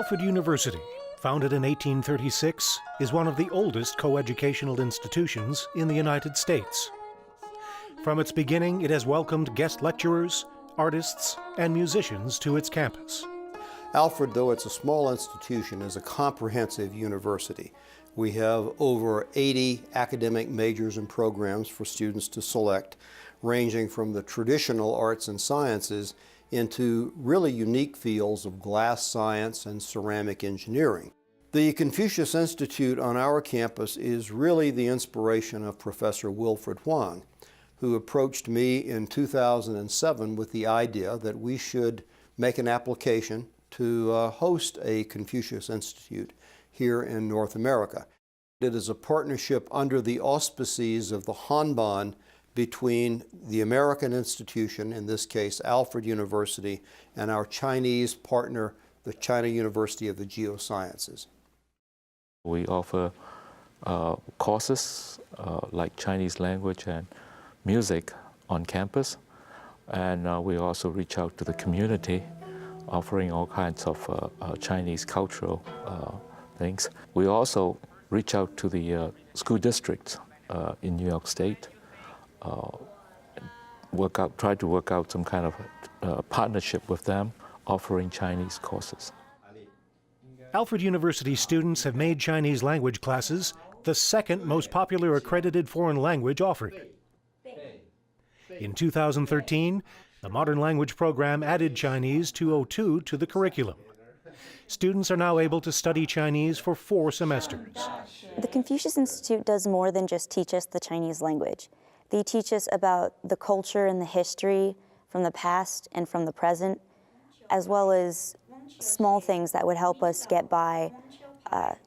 Alfred University, founded in 1836, is one of the oldest coeducational institutions in the United States. From its beginning, it has welcomed guest lecturers, artists, and musicians to its campus. Alfred, though it's a small institution, is a comprehensive university. We have over 80 academic majors and programs for students to select, ranging from the traditional arts and sciences into really unique fields of glass science and ceramic engineering. The Confucius Institute on our campus is really the inspiration of Professor Wilfred Huang, who approached me in 2007 with the idea that we should make an application to host a Confucius Institute here in North America. It is a partnership under the auspices of the Hanban between the American institution, in this case Alfred University, and our Chinese partner, the China University of the Geosciences. We offer courses like Chinese language and music on campus, and we also reach out to the community, offering all kinds of Chinese cultural things. We also reach out to the school districts in New York State, try to work out some kind of partnership with them, offering Chinese courses. Alfred University students have made Chinese language classes the second most popular accredited foreign language offered. In 2013, the Modern Language program added Chinese 202 to the curriculum. Students are now able to study Chinese for 4 semesters. The Confucius Institute does more than just teach us the Chinese language. They teach us about the culture and the history from the past and from the present, as well as small things that would help us get by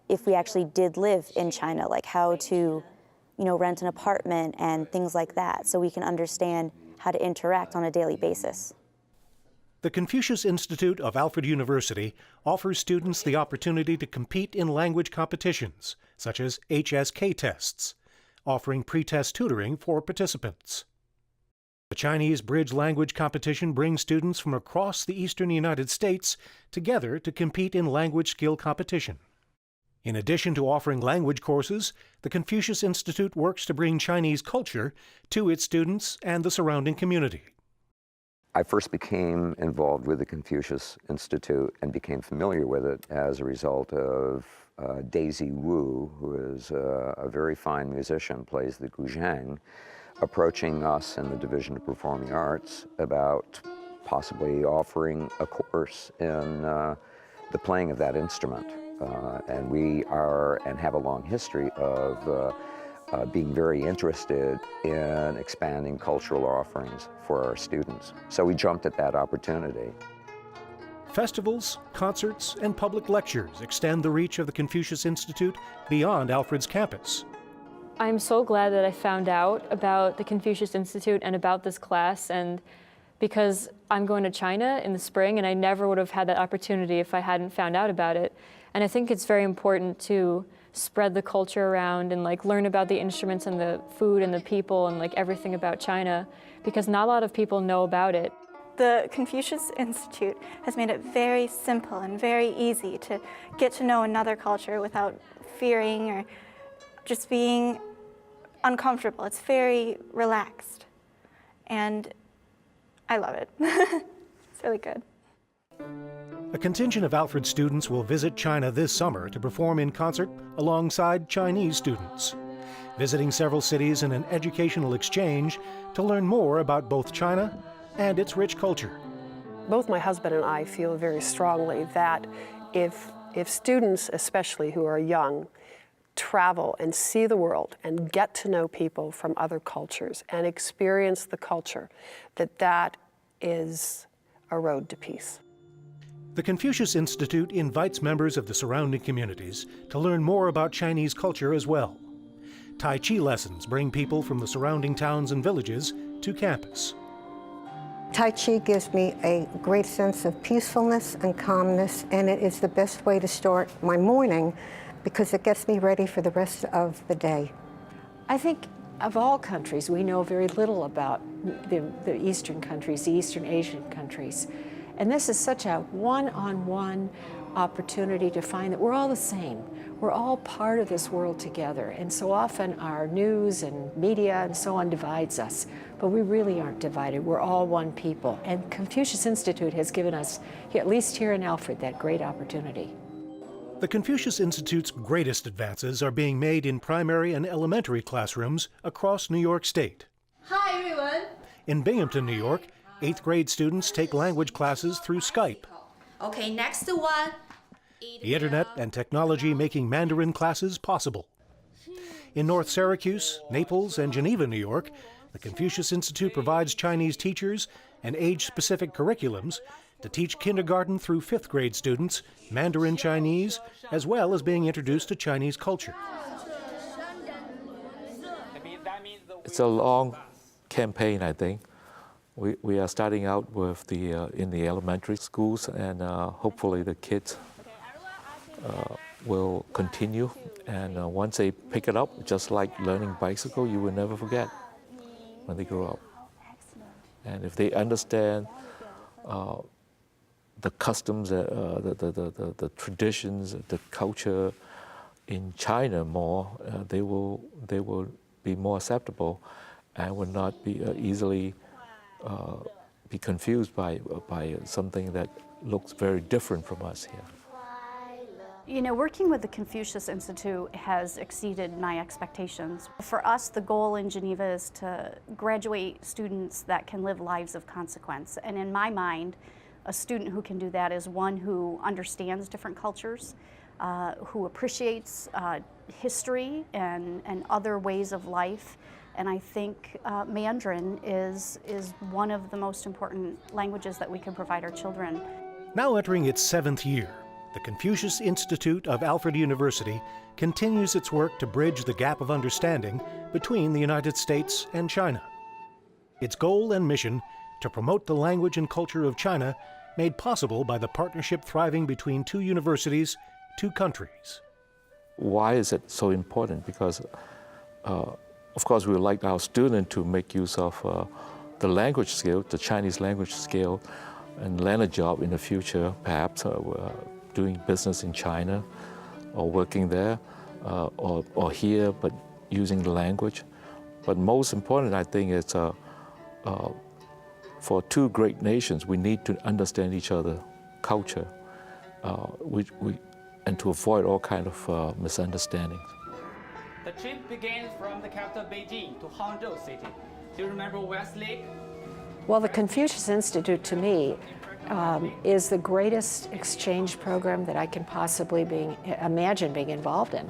if we actually did live in China, like how to, rent an apartment and things like that, so we can understand how to interact on a daily basis. The Confucius Institute of Alfred University offers students the opportunity to compete in language competitions, such as HSK tests, offering pre-test tutoring for participants. The Chinese Bridge Language Competition brings students from across the eastern United States together to compete in language skill competition. In addition to offering language courses, the Confucius Institute works to bring Chinese culture to its students and the surrounding community. I first became involved with the Confucius Institute and became familiar with it as a result of Daisy Wu, who is a very fine musician, plays the guzheng, approaching us in the Division of Performing Arts about possibly offering a course in the playing of that instrument. And we are and have a long history of being very interested in expanding cultural offerings for our students. So we jumped at that opportunity. Festivals, concerts, and public lectures extend the reach of the Confucius Institute beyond Alfred's campus. I'm so glad that I found out about the Confucius Institute and about this class, and because I'm going to China in the spring, and I never would have had that opportunity if I hadn't found out about it. And I think it's very important to spread the culture around and learn about the instruments and the food and the people and everything about China, because not a lot of people know about it. The Confucius Institute has made it very simple and very easy to get to know another culture without fearing or just being uncomfortable. It's very relaxed, and I love it. It's really good. A contingent of Alfred students will visit China this summer to perform in concert alongside Chinese students, visiting several cities in an educational exchange to learn more about both China and its rich culture. Both my husband and I feel very strongly that if students, especially who are young, travel and see the world and get to know people from other cultures and experience the culture, that is a road to peace. The Confucius Institute invites members of the surrounding communities to learn more about Chinese culture as well. Tai Chi lessons bring people from the surrounding towns and villages to campus. Tai Chi gives me a great sense of peacefulness and calmness, and it is the best way to start my morning because it gets me ready for the rest of the day. I think of all countries, we know very little about the Eastern countries, the Eastern Asian countries. And this is such a one-on-one opportunity to find that we're all the same. We're all part of this world together. And so often our news and media and so on divides us, but we really aren't divided. We're all one people. And Confucius Institute has given us, at least here in Alfred, that great opportunity. The Confucius Institute's greatest advances are being made in primary and elementary classrooms across New York State. Hi, everyone. In Binghamton, New York, 8th grade students take language classes through Skype. Okay, next one. The internet and technology making Mandarin classes possible. In North Syracuse, Naples, and Geneva, New York, the Confucius Institute provides Chinese teachers and age-specific curriculums to teach kindergarten through 5th grade students Mandarin Chinese, as well as being introduced to Chinese culture. It's a long campaign, I think. We are starting out with in the elementary schools, and hopefully the kids will continue. And once they pick it up, just like learning bicycle, you will never forget when they grow up. And if they understand the customs, the traditions, the culture in China more, they will be more acceptable and will not be easily be confused by something that looks very different from us here. You know, working with the Confucius Institute has exceeded my expectations. For us, the goal in Geneva is to graduate students that can live lives of consequence. And in my mind, a student who can do that is one who understands different cultures, who appreciates history and other ways of life. And I think Mandarin is one of the most important languages that we can provide our children. Now entering its 7th year, the Confucius Institute of Alfred University continues its work to bridge the gap of understanding between the United States and China. Its goal and mission to promote the language and culture of China, made possible by the partnership thriving between 2 universities, 2 countries. Why is it so important? Because of course, we would like our students to make use of the language skill, the Chinese language skill, and land a job in the future, perhaps doing business in China, or working there, or here, but using the language. But most important, I think, is for 2 great nations, we need to understand each other's culture, and to avoid all kinds of misunderstandings. The trip begins from the capital Beijing to Hangzhou City. Do you remember Westlake? Well, the Confucius Institute, to me, is the greatest exchange program that I can possibly imagine being involved in.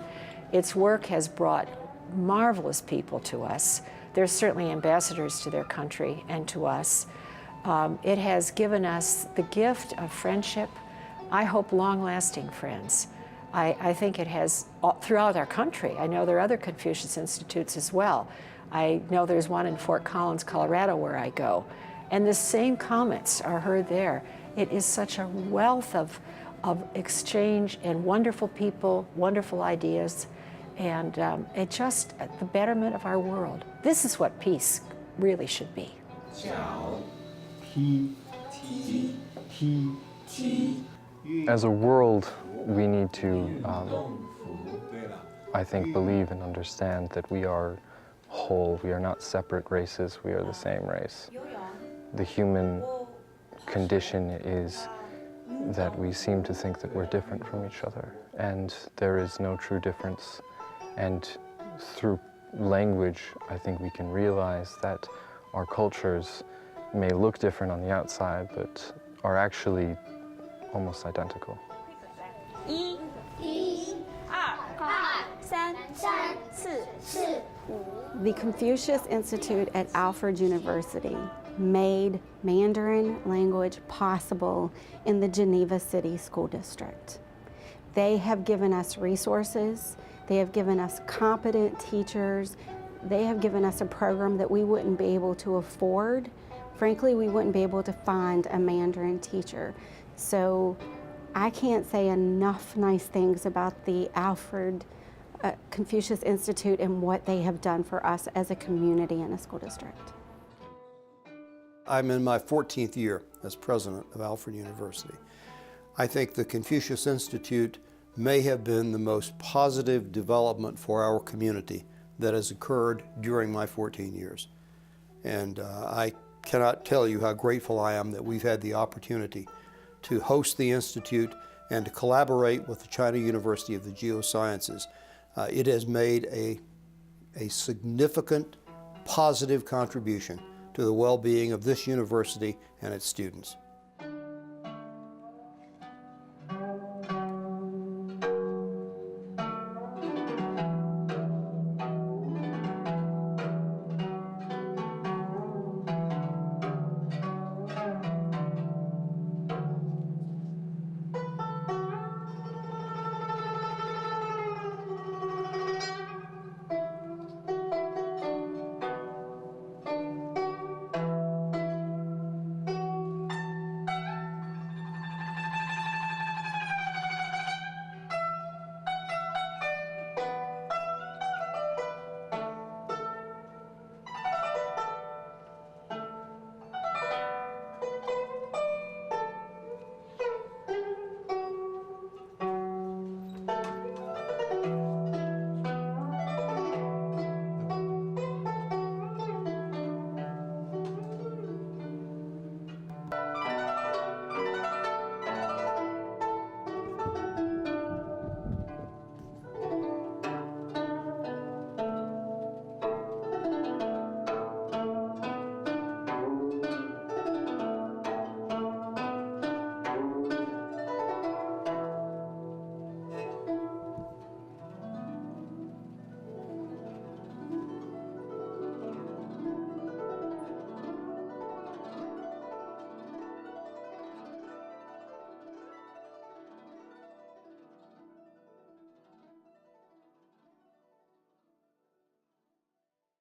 Its work has brought marvelous people to us. They're certainly ambassadors to their country and to us. It has given us the gift of friendship, I hope long-lasting friends. I think it has throughout our country. I know there are other Confucius Institutes as well. I know there's one in Fort Collins, Colorado, where I go. And the same comments are heard there. It is such a wealth of exchange and wonderful people, wonderful ideas, and it just the betterment of our world. This is what peace really should be. As a world, we need to, I think, believe and understand that we are whole. We are not separate races. We are the same race. The human condition is that we seem to think that we're different from each other, and there is no true difference. And through language, I think we can realize that our cultures may look different on the outside, but are actually almost identical. The Confucius Institute at Alfred University made Mandarin language possible in the Geneva City School District. They have given us resources, they have given us competent teachers, they have given us a program that we wouldn't be able to afford. Frankly, we wouldn't be able to find a Mandarin teacher. So I can't say enough nice things about the Alfred Confucius Institute and what they have done for us as a community and a school district. I'm in my 14th year as president of Alfred University. I think the Confucius Institute may have been the most positive development for our community that has occurred during my 14 years. And I cannot tell you how grateful I am that we've had the opportunity to host the Institute and to collaborate with the China University of the Geosciences. It has made a significant positive contribution to the well-being of this university and its students.